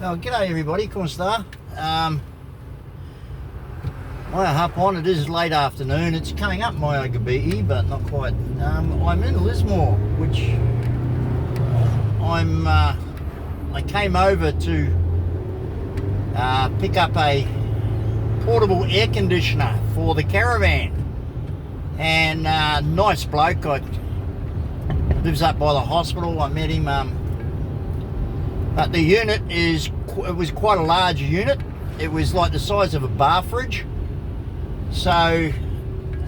Oh, g'day everybody, como está? My hop on, it is late afternoon. It's coming up my Ogabee, but not quite. I'm in Lismore, which I came over to pick up a portable air conditioner for the caravan. And nice bloke, lives up by the hospital. I met him. But the unit it was quite a large unit. It was like the size of a bar fridge. So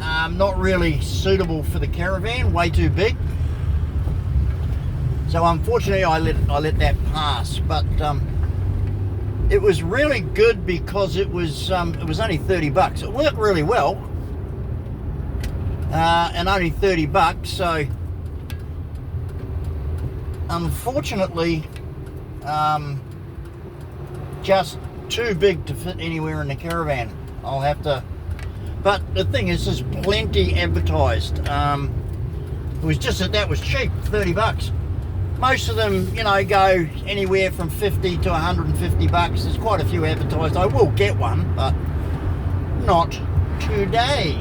not really suitable for the caravan, way too big. So unfortunately I let that pass. But it was really good because it was only $30. It worked really well. And only $30, so unfortunately just too big to fit anywhere in the caravan. I'll have to, but the thing is, there's plenty advertised. It was just that was cheap, $30. Most of them, go anywhere from $50 to $150. There's quite a few advertised. I will get one, but not today.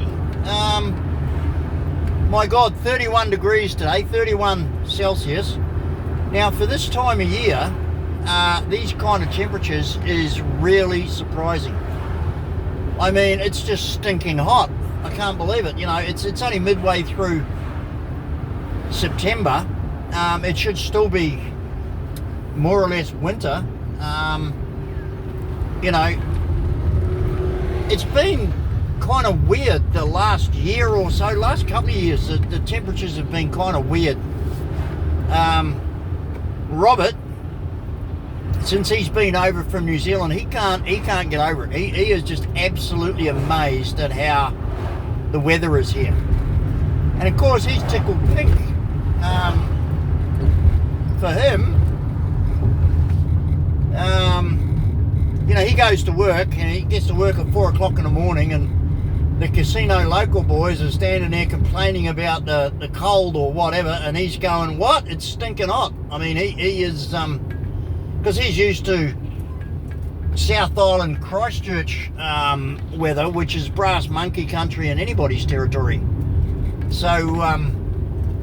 My God, 31 degrees today, 31 Celsius. Now, for this time of year, these kind of temperatures is really surprising. I mean, it's just stinking hot. I can't believe it. It's only midway through September. It should still be more or less winter. It's been kind of weird the last year or so, last couple of years. The temperatures have been kind of weird. Robert, since he's been over from New Zealand, he can't get over it. He is just absolutely amazed at how the weather is here. And of course he's tickled pink. For him, he goes to work and he gets to work at 4 o'clock in the morning, and the casino local boys are standing there complaining about the cold or whatever, and he's going, what? It's stinking hot. I mean, he is, because he's used to South Island Christchurch weather, which is brass monkey country in anybody's territory. So,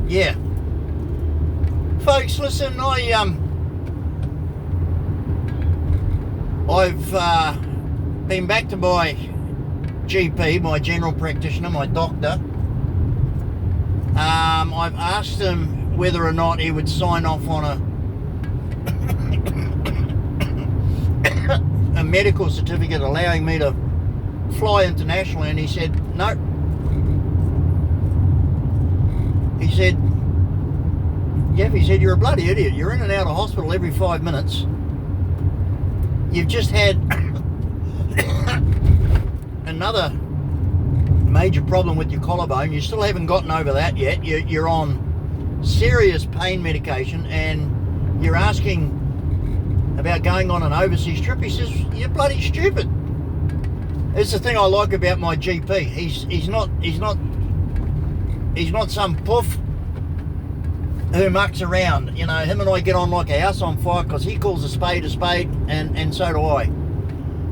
yeah. Folks, listen, I've been back to my GP, my general practitioner, my doctor. I've asked him whether or not he would sign off on a medical certificate allowing me to fly internationally, and he said no. He said, Jeff, he said, you're a bloody idiot. You're in and out of hospital every 5 minutes. You've just had another major problem with your collarbone. You still haven't gotten over that yet. You're on serious pain medication, and you're asking about going on an overseas trip. He says, you're bloody stupid. It's the thing I like about my GP. He's not some poof who mucks around. Him and I get on like a house on fire, because he calls a spade, and so do I.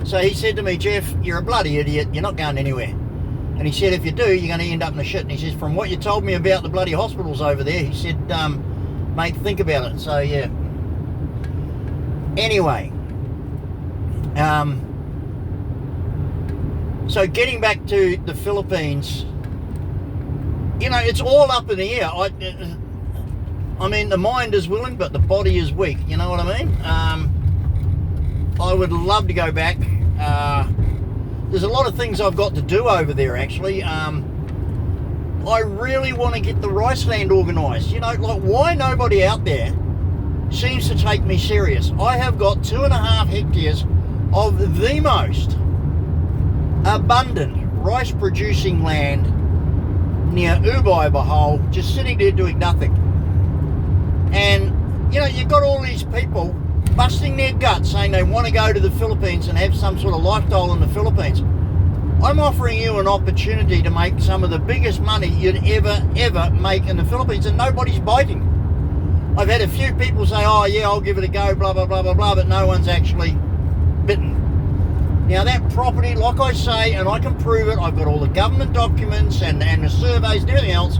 So he said to me, Jeff, you're a bloody idiot. You're not going anywhere. And he said, if you do, you're going to end up in the shit. And he says, from what you told me about the bloody hospitals over there, he said, mate, think about it. So, yeah. Anyway. So getting back to the Philippines, it's all up in the air. I mean, the mind is willing, but the body is weak. You know what I mean? I would love to go back. There's a lot of things I've got to do over there, actually. I really want to get the rice land organised. Like, why nobody out there seems to take me serious? I have got 2.5 hectares of the most abundant rice producing land near Ubay Bahal, just sitting there doing nothing. And, you've got all these people busting their guts saying they want to go to the Philippines and have some sort of lifestyle in the Philippines. I'm offering you an opportunity to make some of the biggest money you'd ever make in the Philippines, and nobody's biting. I've had a few people say, oh yeah, I'll give it a go, blah, blah, blah, blah, blah, but no one's actually bitten. Now that property, like I say, and I can prove it, I've got all the government documents and the surveys and everything else,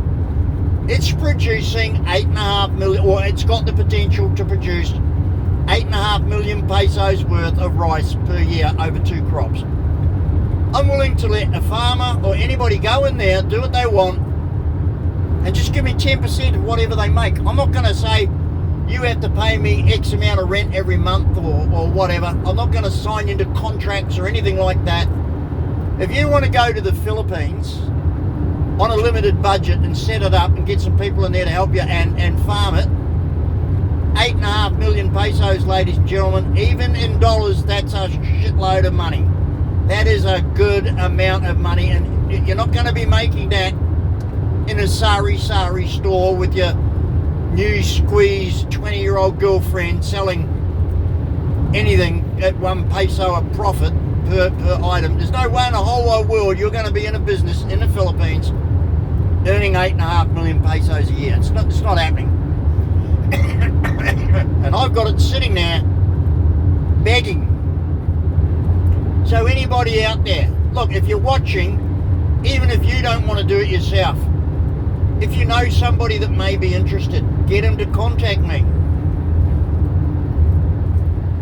it's producing 8.5 million, or it's got the potential to produce 8.5 million pesos worth of rice per year over 2 crops. I'm willing to let a farmer or anybody go in there, do what they want, and just give me 10% of whatever they make. I'm not going to say you have to pay me X amount of rent every month or whatever. I'm not going to sign into contracts or anything like that. If you want to go to the Philippines on a limited budget and set it up and get some people in there to help you and farm it, 8.5 million pesos, ladies and gentlemen, even in dollars, that's a shitload of money. That is a good amount of money, and you're not going to be making that in a sari store with your new squeezed 20-year-old girlfriend selling anything at 1 peso a profit per item. There's no way in the whole wide world you're going to be in a business in the Philippines earning 8.5 million pesos a year. It's not happening. And I've got it sitting there begging. So anybody out there, look, if you're watching, even if you don't want to do it yourself, if you know somebody that may be interested, get them to contact me.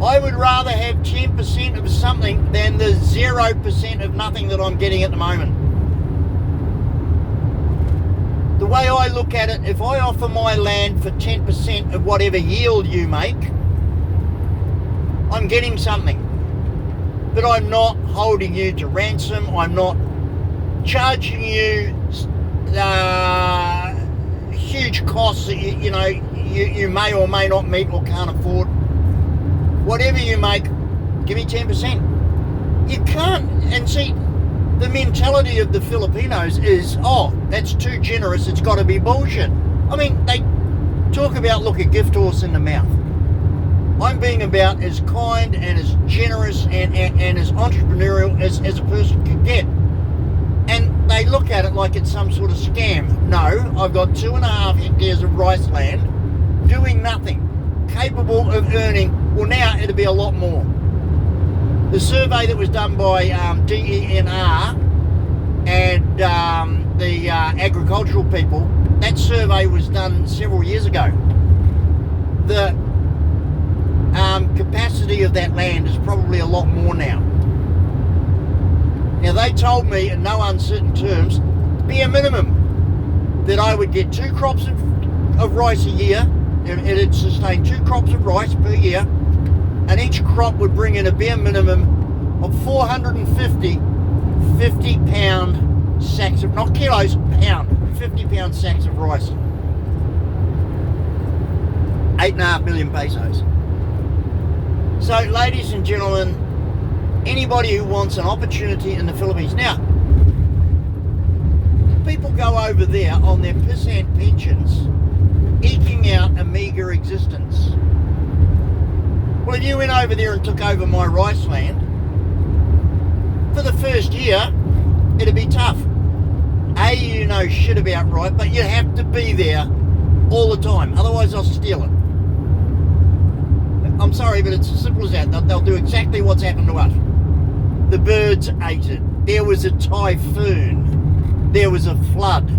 I would rather have 10% of something than the 0% of nothing that I'm getting at the moment. The way I look at it, if I offer my land for 10% of whatever yield you make, I'm getting something. But I'm not holding you to ransom. I'm not charging you huge costs that you may or may not meet or can't afford. Whatever you make, give me 10%. You can't. And see, the mentality of the Filipinos is, oh, that's too generous, it's got to be bullshit. I mean, they talk about look a gift horse in the mouth. I'm being about as kind and as generous and as entrepreneurial as a person could get. And they look at it like it's some sort of scam. No, I've got 2.5 hectares of rice land doing nothing, capable of earning, well now it'll be a lot more. The survey that was done by DENR and the agricultural people, that survey was done several years ago. The capacity of that land is probably a lot more now. Now they told me in no uncertain terms, be a minimum, that I would get 2 crops of rice a year. It'd sustain 2 crops of rice per year, and each crop would bring in a bare minimum of 450 50-pound sacks of, not kilos, pound, 50-pound sacks of rice. 8.5 million pesos. So, ladies and gentlemen, anybody who wants an opportunity in the Philippines. Now, people go over there on their pissant pensions, eking out a meagre existence. Well, if you went over there and took over my rice land, for the first year, it'd be tough. A, you know shit about rice, but you have to be there all the time, otherwise I'll steal it. I'm sorry, but it's as simple as that. They'll do exactly what's happened to us. The birds ate it. There was a typhoon. There was a flood.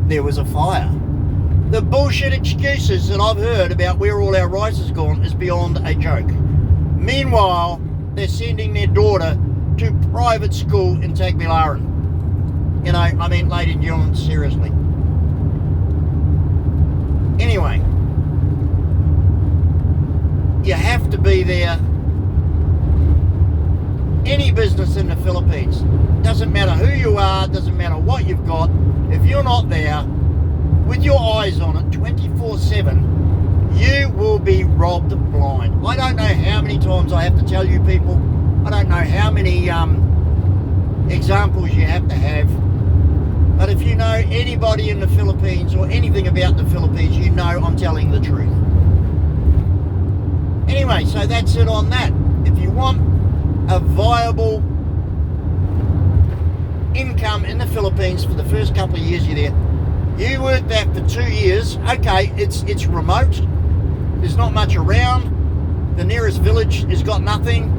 There was a fire. The bullshit excuses that I've heard about where all our rice has gone is beyond a joke. Meanwhile, they're sending their daughter to private school in Tagbilaran. You know, I mean, ladies and gentlemen, seriously. Anyway, you have to be there. Any business in the Philippines, doesn't matter who you are, doesn't matter what you've got, if you're not there with your eyes on it 24/7, you will be robbed blind. I don't know how many times I have to tell you people, I don't know how many examples you have to have, but if you know anybody in the Philippines or anything about the Philippines, you know I'm telling the truth. Anyway, so that's it on that. If you want a viable income in the Philippines for the first couple of years you're there, you work that for 2 years. Okay, it's remote, There's not much around. The nearest village has got nothing.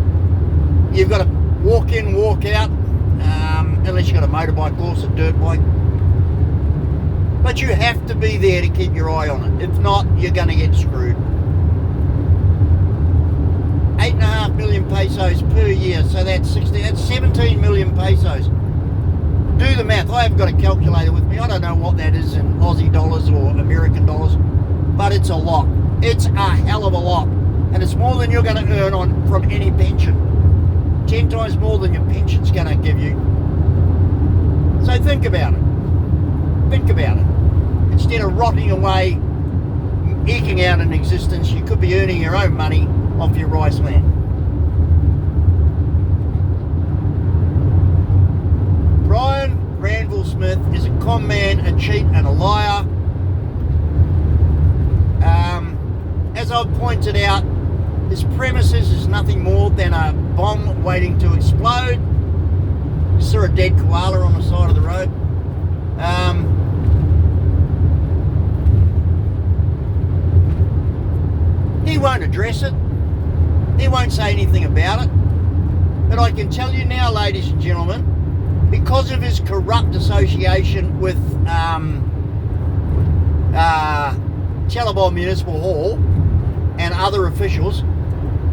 You've got to walk in, walk out, unless you've got a motorbike course, a dirt bike. But you have to be there to keep your eye on it. If not, you're going to get screwed. 8.5 million pesos per year, so that's 17 million pesos. Do the math. I haven't got a calculator with me. I don't know what that is in Aussie dollars or American dollars, but it's a lot. It's a hell of a lot, and it's more than you're going to earn on from any pension. 10 times more than your pension's going to give you. So think about it. Think about it. Instead of rotting away, eking out an existence, you could be earning your own money off your rice land. Brian Granville Smith is a con man, a cheat and a liar. As I've pointed out, his premises is nothing more than a bomb waiting to explode. You saw a dead koala on the side of the road. He won't address it. He won't say anything about it. But I can tell you now, ladies and gentlemen, because of his corrupt association with Chalabon Municipal Hall and other officials,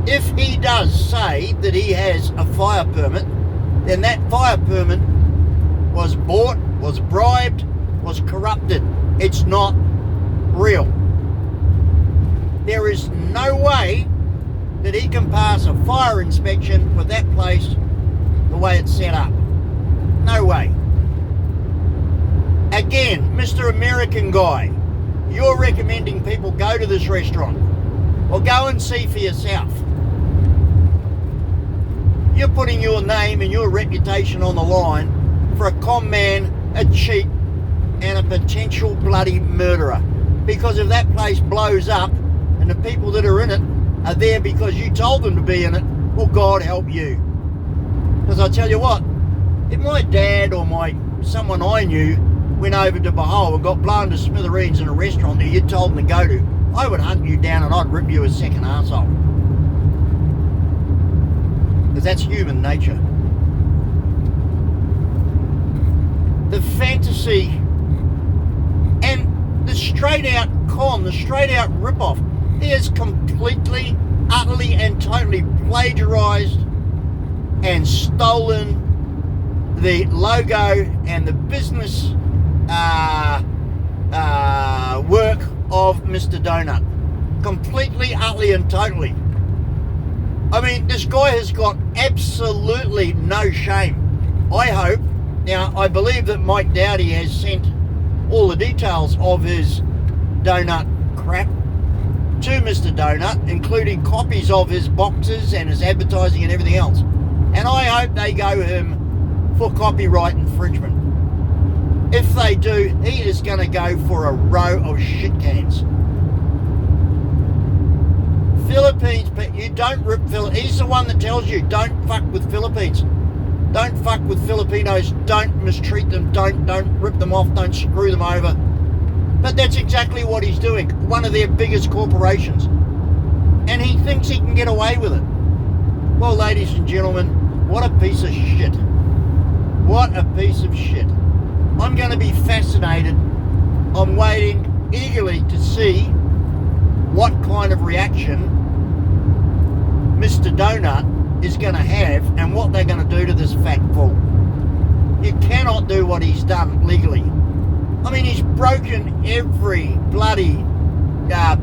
if he does say that he has a fire permit, then that fire permit was bought, was bribed, was corrupted. It's not real. There is no way that he can pass a fire inspection with that place the way it's set up. No way. Again, Mr. American guy, you're recommending people go to this restaurant. Well, go and see for yourself. You're putting your name and your reputation on the line for a con man, a cheat, and a potential bloody murderer. Because if that place blows up and the people that are in it are there because you told them to be in it, well, God help you. Because I tell you what, if my dad or someone I knew went over to Bahal and got blown to smithereens in a restaurant that you told them to go to, I would hunt you down and I'd rip you a second arsehole. Because that's human nature. The fantasy and the straight out con, the straight out rip-off, he has completely, utterly and totally plagiarised and stolen the logo and the business work of Mr. Donut. Completely, utterly and totally. I mean, this guy has got absolutely no shame. I hope, now I believe that Mike Dowdy has sent all the details of his donut crap to Mr. Donut, including copies of his boxes and his advertising and everything else. And I hope they go him for copyright infringement. If they do, he is going to go for a row of shit cans. Philippines, but you don't rip Philippines. He's the one that tells you, don't fuck with Philippines. Don't fuck with Filipinos. Don't mistreat them. Don't rip them off. Don't screw them over. But that's exactly what he's doing. One of their biggest corporations. And he thinks he can get away with it. Well, ladies and gentlemen, what a piece of shit. What a piece of shit. I'm going to be fascinated. I'm waiting eagerly to see what kind of reaction Mr. Donut is going to have and what they're going to do to this fat fool. You cannot do what he's done legally. I mean, he's broken every bloody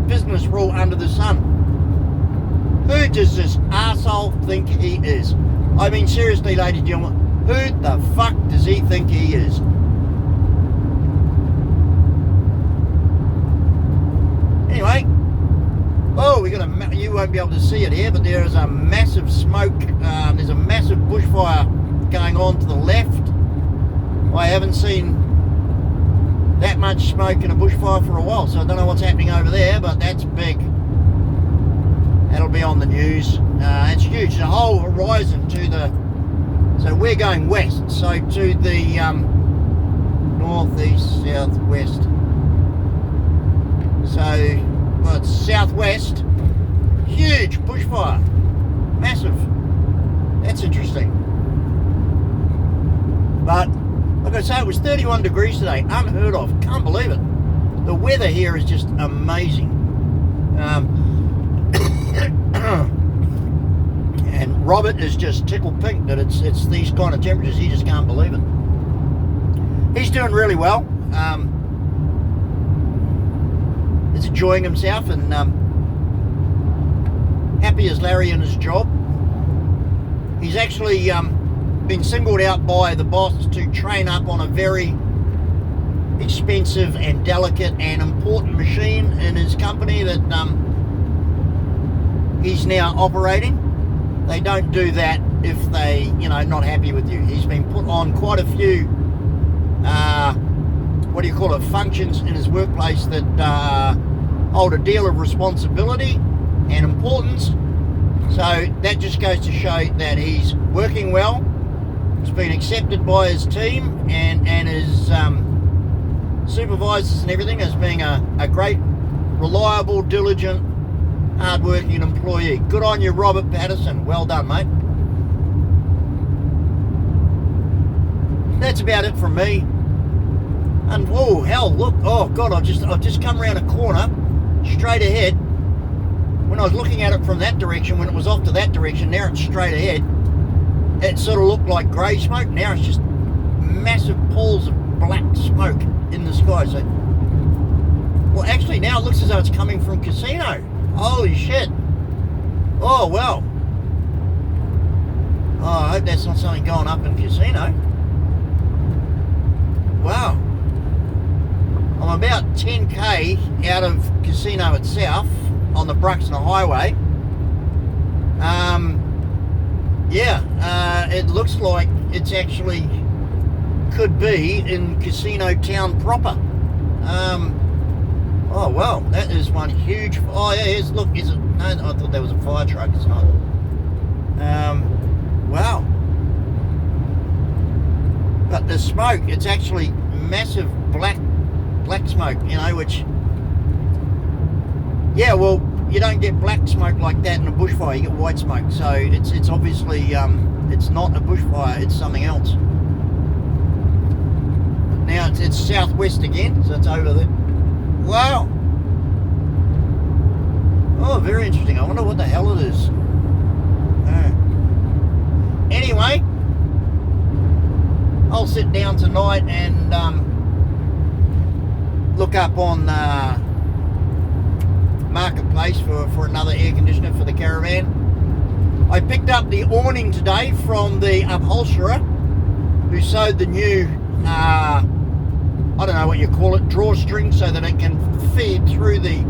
business rule under the sun. Who does this arsehole think he is? I mean, seriously, ladies and gentlemen, who the fuck does he think he is? Anyway, oh, you won't be able to see it here, but there is a massive smoke. There's a massive bushfire going on to the left. I haven't seen that much smoke in a bushfire for a while, so I don't know what's happening over there, but that's big. That'll be on the news. It's huge. The whole horizon to the... So we're going west, so to the north, east, south, west. So well, it's southwest. Huge bushfire. Massive. That's interesting. But, like I say, it was 31 degrees today. Unheard of. Can't believe it. The weather here is just amazing. And Robert is just tickled pink that it's these kind of temperatures. He just can't believe it. He's doing really well. He's enjoying himself and happy as Larry in his job. He's actually been singled out by the boss to train up on a very expensive and delicate and important machine in his company that he's now operating. They don't do that if they, not happy with you. He's been put on quite a few, functions in his workplace that hold a deal of responsibility and importance. So that just goes to show that he's working well. He's been accepted by his team and his supervisors and everything as being a great, reliable, diligent, hard-working employee. Good on you, Robert Patterson. Well done, mate. That's about it from me. And oh hell, look! Oh god, I've just come around a corner, straight ahead. When I was looking at it from that direction, when it was off to that direction, now it's straight ahead. It sort of looked like grey smoke. Now it's just massive pools of black smoke in the sky. So, well, actually now it looks as though it's coming from Casino. Holy shit! Oh well. Oh, I hope that's not something going up in Casino. Wow. I'm about 10k out of Casino itself on the Bruxner Highway. It looks like it's actually could be in Casino Town proper. Oh well, that is one huge. Oh yeah, look, is it? No, I thought that was a fire truck. It's not. Wow. But the smoke, it's actually massive black smoke, which, yeah, well, you don't get black smoke like that in a bushfire, you get white smoke, so it's obviously, it's not a bushfire, it's something else. Now it's southwest again, so it's over there. Wow. Oh, very interesting. I wonder what the hell it is. Anyway, I'll sit down tonight and look up on Marketplace for another air conditioner for the caravan. I picked up the awning today from the upholsterer who sewed the new, I don't know what you call it, drawstring so that it can feed through the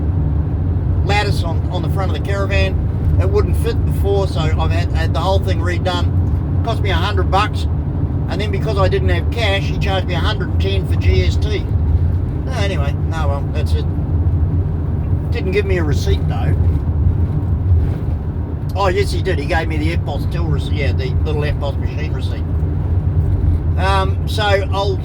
lattice on the front of the caravan. It wouldn't fit before, so I've had the whole thing redone. Cost me $100. And then because I didn't have cash, he charged me $110 for GST. Anyway, no, well, that's it. Didn't give me a receipt though. Oh yes, he did. He gave me the EFTPOS till receipt. Yeah, the little EFTPOS machine receipt. So I'll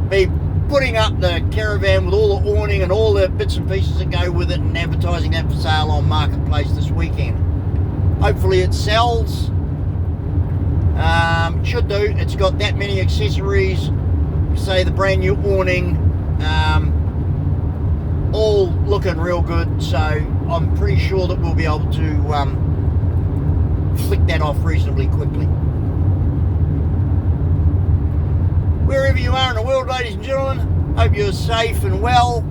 be putting up the caravan with all the awning and all the bits and pieces that go with it and advertising that for sale on Marketplace this weekend. Hopefully it sells. Should do. It's got that many accessories, say the brand new awning, all looking real good, so I'm pretty sure that we'll be able to flick that off reasonably quickly. Wherever you are in the world, ladies and gentlemen, hope you're safe and well.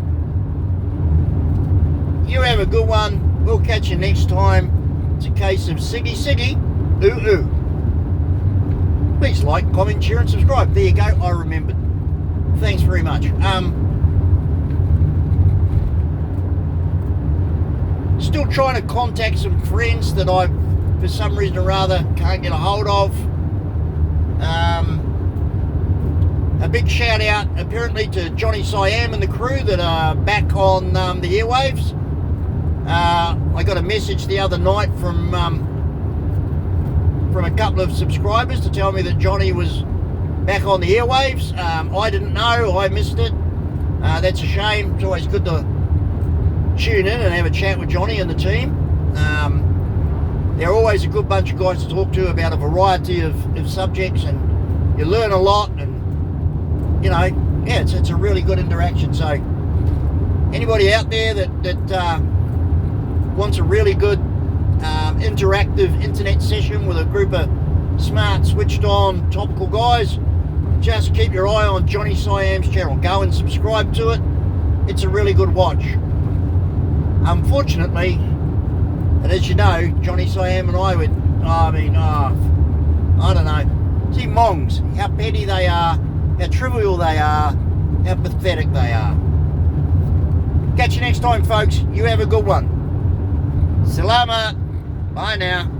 You have a good one. We'll catch you next time. It's a case of Siggy Siggy, ooh ooh. Please like, comment, share and subscribe. There you go, I remembered. Thanks very much. Still trying to contact some friends that I, for some reason or other, can't get a hold of. A big shout out apparently to Johnny Siam and the crew that are back on the airwaves. I got a message the other night from a couple of subscribers to tell me that Johnny was back on the airwaves. I didn't know, I missed it. That's a shame. It's always good to tune in and have a chat with Johnny and the team. They're always a good bunch of guys to talk to about a variety of subjects, and you learn a lot, and you know, yeah, it's a really good interaction. So anybody out there that wants a really good interactive internet session with a group of smart, switched on, topical guys, just keep your eye on Johnny Siam's channel. Go and subscribe to it. It's a really good watch. Unfortunately, and as you know, Johnny Siam and I don't know. See, Mongs, how petty they are, how trivial they are, how pathetic they are. Catch you next time, folks. You have a good one. Salamat. Bye now.